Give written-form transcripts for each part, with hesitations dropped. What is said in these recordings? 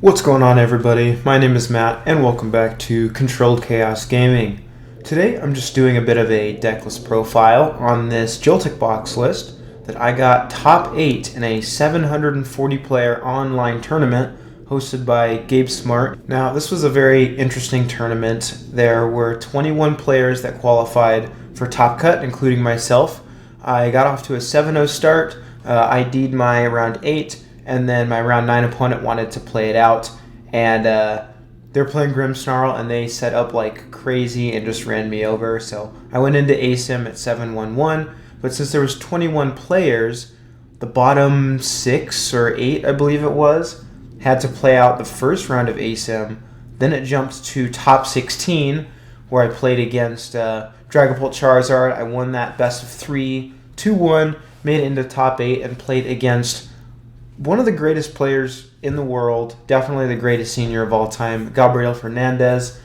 What's going on, everybody? My name is Matt and welcome back to Controlled Chaos Gaming. Today I'm just doing a bit of a decklist profile on this Joltik Box list that I got top 8 in a 740 player online tournament hosted by Gabe Smart. Now this was a very interesting tournament. There were 21 players that qualified for Top Cut, including myself. I got off to a 7-0 start. ID'd my round 8. And then my round 9 opponent wanted to play it out. And they're playing Grimmsnarl, and they set up like crazy and just ran me over. So I went into ASIM at 7-1-1. But since there was 21 players, the bottom 6 or 8, I believe it was, had to play out the first round of ASIM. Then it jumped to top 16, where I played against Dragapult Charizard. I won that best of 3, 2-1, made it into top 8, and played against one of the greatest players in the world, definitely the greatest senior of all time, Gabriel Fernandez.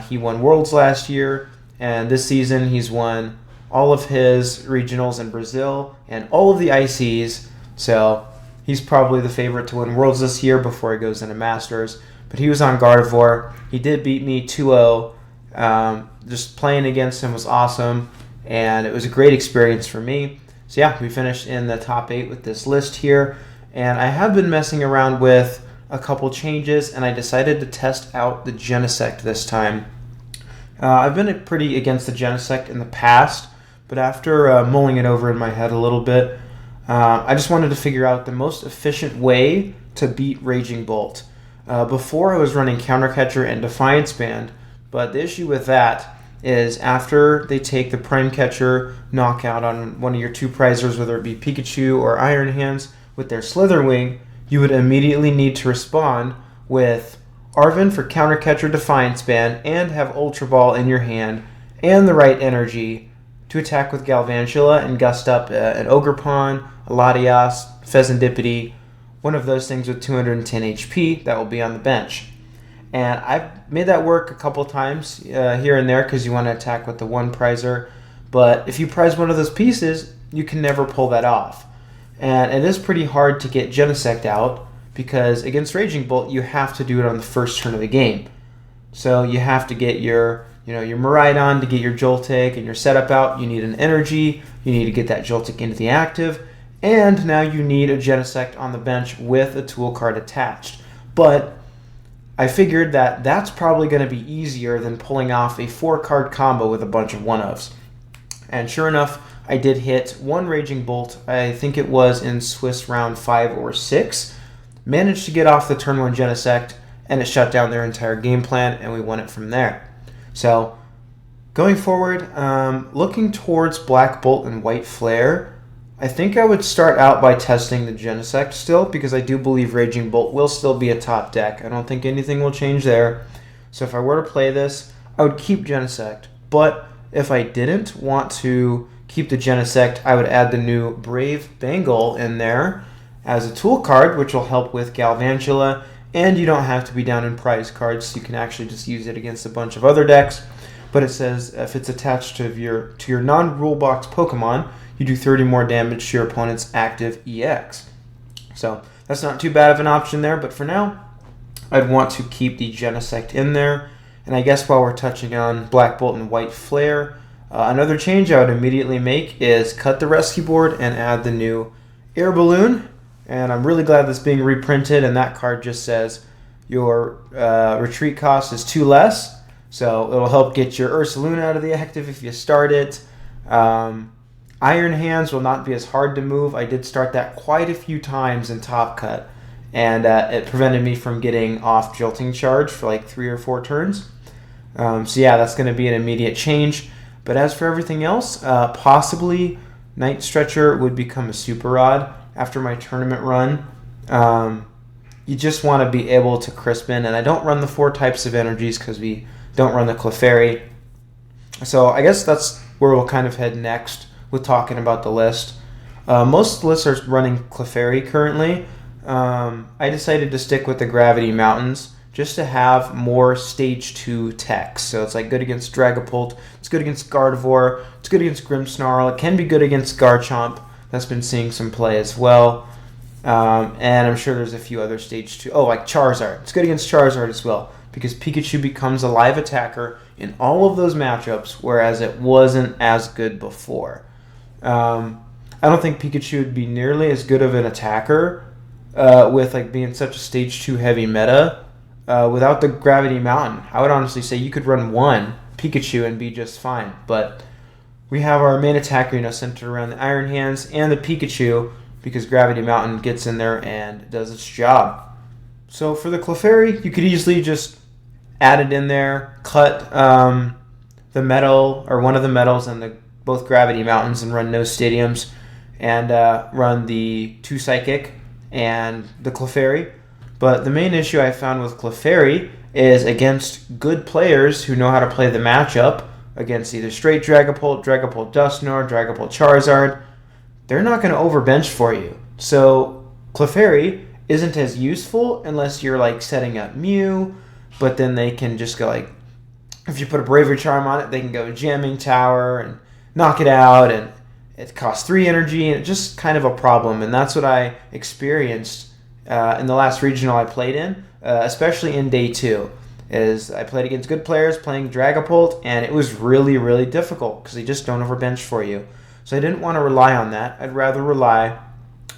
He won Worlds last year, and this season he's won all of his regionals in Brazil and all of the ICs, so he's probably the favorite to win Worlds this year before he goes into Masters. But he was on Gardevoir. He did beat me 2-0. Just playing against him was awesome, and it was a great experience for me. So yeah, we finished in the top 8 with this list here. And I have been messing around with a couple changes, and I decided to test out the Genesect this time. I've been pretty against the Genesect in the past, but after mulling it over in my head a little bit, I just wanted to figure out the most efficient way to beat Raging Bolt. Before I was running Counter Catcher and Defiance Band, but the issue with that is after they take the Prime Catcher knockout on one of your two prizers, whether it be Pikachu or Iron Hands, with their Slitherwing, you would immediately need to respond with Arven for Counter Catcher Defiance Band and have Ultra Ball in your hand and the right energy to attack with Galvantula and gust up an Ogerpon, a Latias, Pheasantipity, one of those things with 210 HP that will be on the bench. And I've made that work a couple times here and there because you want to attack with the one prizer, but if you prize one of those pieces, you can never pull that off. And it is pretty hard to get Genesect out because against Raging Bolt, you have to do it on the first turn of the game. So you have to get your Miraidon to get your Joltik and your setup out. You need an energy. You need to get that Joltik into the active. And now you need a Genesect on the bench with a tool card attached. But I figured that that's probably going to be easier than pulling off a 4-card combo with a bunch of one-ofs. And sure enough, I did hit one Raging Bolt. I think it was in Swiss round 5 or 6. Managed to get off the turn 1 Genesect, and it shut down their entire game plan, and we won it from there. So, going forward, looking towards Black Bolt and White Flare, I think I would start out by testing the Genesect still, because I do believe Raging Bolt will still be a top deck. I don't think anything will change there. So if I were to play this, I would keep Genesect. But if I didn't want to keep the Genesect, I would add the new Brave Bengal in there as a tool card, which will help with Galvantula, and you don't have to be down in prize cards. You can actually just use it against a bunch of other decks. But it says if it's attached to your non-rule box Pokemon, you do 30 more damage to your opponent's active EX. So that's not too bad of an option there, but for now, I'd want to keep the Genesect in there. And I guess while we're touching on Black Bolt and White Flare, another change I would immediately make is cut the rescue board and add the new Air Balloon. And I'm really glad that's being reprinted, and that card just says your retreat cost is 2 less. So it'll help get your Ursaluna out of the active if you start it. Iron Hands will not be as hard to move. I did start that quite a few times in Top Cut, and it prevented me from getting off Jolting Charge for like 3 or 4 turns. So yeah, that's going to be an immediate change. But as for everything else, possibly Night Stretcher would become a Super Rod after my tournament run. You just want to be able to Crispin, and I don't run the 4 types of energies because we don't run the Clefairy. So I guess that's where we'll kind of head next with talking about the list. Most lists are running Clefairy currently. I decided to stick with the Gravity Mountains just to have more Stage 2 techs. So it's like good against Dragapult, it's good against Gardevoir, it's good against Grimmsnarl, it can be good against Garchomp. That's been seeing some play as well. And I'm sure there's a few other stage 2. Oh, like Charizard. It's good against Charizard as well, because Pikachu becomes a live attacker in all of those matchups, whereas it wasn't as good before. I don't think Pikachu would be nearly as good of an attacker with like being such a stage 2 heavy meta without the Gravity Mountain. I would honestly say you could run one Pikachu and be just fine. But we have our main attacker, centered around the Iron Hands and the Pikachu, because Gravity Mountain gets in there and does its job. So for the Clefairy, you could easily just add it in there, cut the metal or one of the metals and both Gravity Mountains and run no stadiums, and run the 2 Psychic and the Clefairy. But the main issue I found with Clefairy is against good players who know how to play the matchup against either straight Dragapult, Dragapult Dusknoir, Dragapult Charizard. They're not going to overbench for you. So Clefairy isn't as useful unless you're like setting up Mew, but then they can just go like, if you put a Bravery Charm on it, they can go Jamming Tower and knock it out, and it costs 3 energy, and it's just kind of a problem. And that's what I experienced in the last regional I played in, especially in day 2. Is I played against good players playing Dragapult, and it was really, really difficult because they just don't overbench for you. So I didn't want to rely on that. I'd rather rely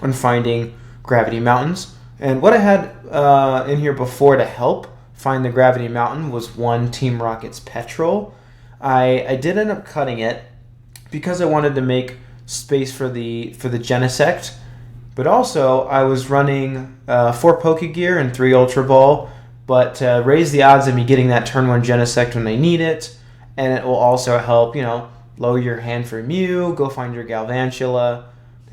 on finding Gravity Mountains. And what I had in here before to help find the Gravity Mountain was one Team Rocket's Petrol. I did end up cutting it because I wanted to make space for the Genesect, but also I was running 4 Pokegear and 3 Ultra Ball, but to raise the odds of me getting that turn 1 Genesect when I need it, and it will also help, lower your hand for Mew, go find your Galvantula.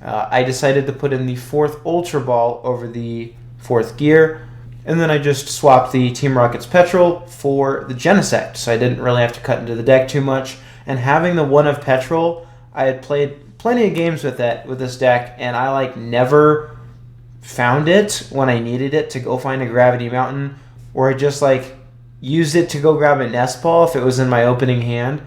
I decided to put in the 4th Ultra Ball over the 4th gear, and then I just swapped the Team Rocket's Petrol for the Genesect, so I didn't really have to cut into the deck too much. And having the 1 of Petrol, I had played plenty of games with this deck, and I never found it when I needed it to go find a Gravity Mountain, or I just used it to go grab a Nest Ball if it was in my opening hand.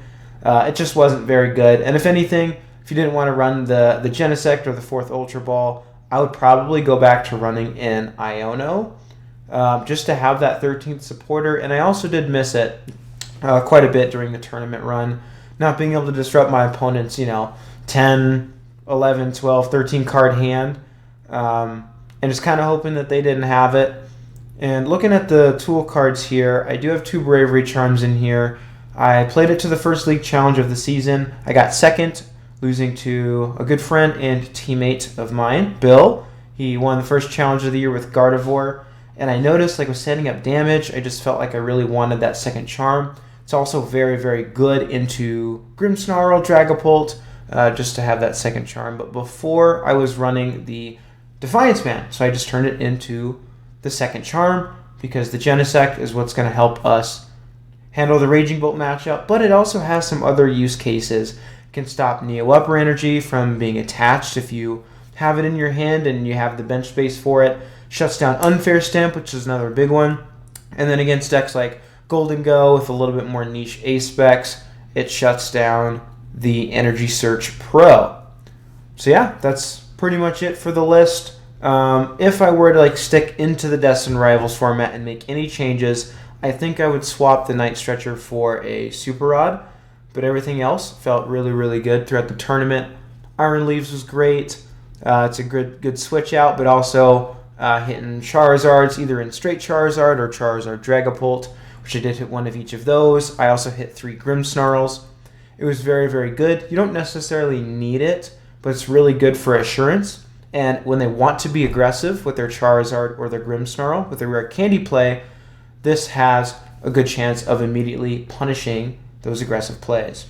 It just wasn't very good. And if anything, if you didn't want to run the Genesect or the 4th Ultra Ball, I would probably go back to running in Iono, just to have that 13th supporter. And I also did miss it quite a bit during the tournament run, not being able to disrupt my opponent's 10, 11, 12, 13 card hand, and just kind of hoping that they didn't have it. And looking at the tool cards here, I do have 2 Bravery Charms in here. I played it to the first league challenge of the season. I got second, losing to a good friend and teammate of mine, Bill. He won the first challenge of the year with Gardevoir. And I noticed, with setting up damage, I just felt like I really wanted that second charm. It's also very, very good into Grimmsnarl, Dragapult, just to have that second charm. But before, I was running the Defiance Man, so I just turned it into the second charm, because the Genesect is what's going to help us handle the Raging Bolt matchup, but it also has some other use cases. It can stop Neo Upper Energy from being attached if you have it in your hand and you have the bench space for it. Shuts down Unfair Stamp, which is another big one. And then against decks like Golden Go with a little bit more niche ace specs, it shuts down the Energy Search Pro. So yeah, that's pretty much it for the list. If I were to stick into the Destined Rivals format and make any changes, I think I would swap the Night Stretcher for a Super Rod, but everything else felt really, really good throughout the tournament. Iron Leaves was great. It's a good switch out, but also hitting Charizards, either in straight Charizard or Charizard Dragapult, which I did hit one of each of those. I also hit 3 Grimmsnarls. It was very, very good. You don't necessarily need it, but it's really good for assurance. And when they want to be aggressive with their Charizard or their Grimmsnarl with a rare candy play, this has a good chance of immediately punishing those aggressive plays.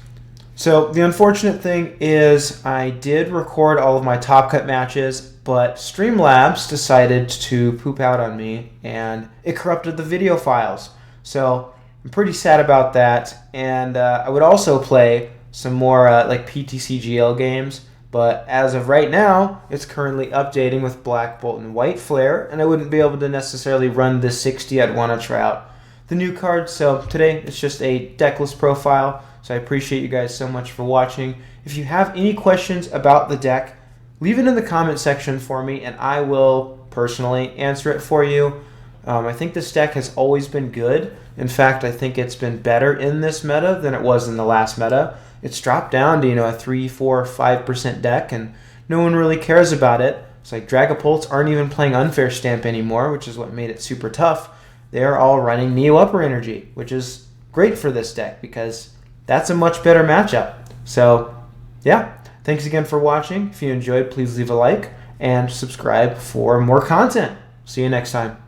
So the unfortunate thing is I did record all of my Top Cut matches, but Streamlabs decided to poop out on me, and it corrupted the video files. So I'm pretty sad about that, and I would also play some more PTCGL games, but as of right now, it's currently updating with Black Bolt and White Flare, and I wouldn't be able to necessarily run the 60. I'd want to try out the new cards. So today, it's just a decklist profile, so I appreciate you guys so much for watching. If you have any questions about the deck, leave it in the comment section for me, and I will personally answer it for you. I think this deck has always been good. In fact, I think it's been better in this meta than it was in the last meta. It's dropped down to a 3, 4, 5% deck, and no one really cares about it. It's like Dragapults aren't even playing Unfair Stamp anymore, which is what made it super tough. They're all running Neo Upper Energy, which is great for this deck because that's a much better matchup. So, yeah, thanks again for watching. If you enjoyed, please leave a like and subscribe for more content. See you next time.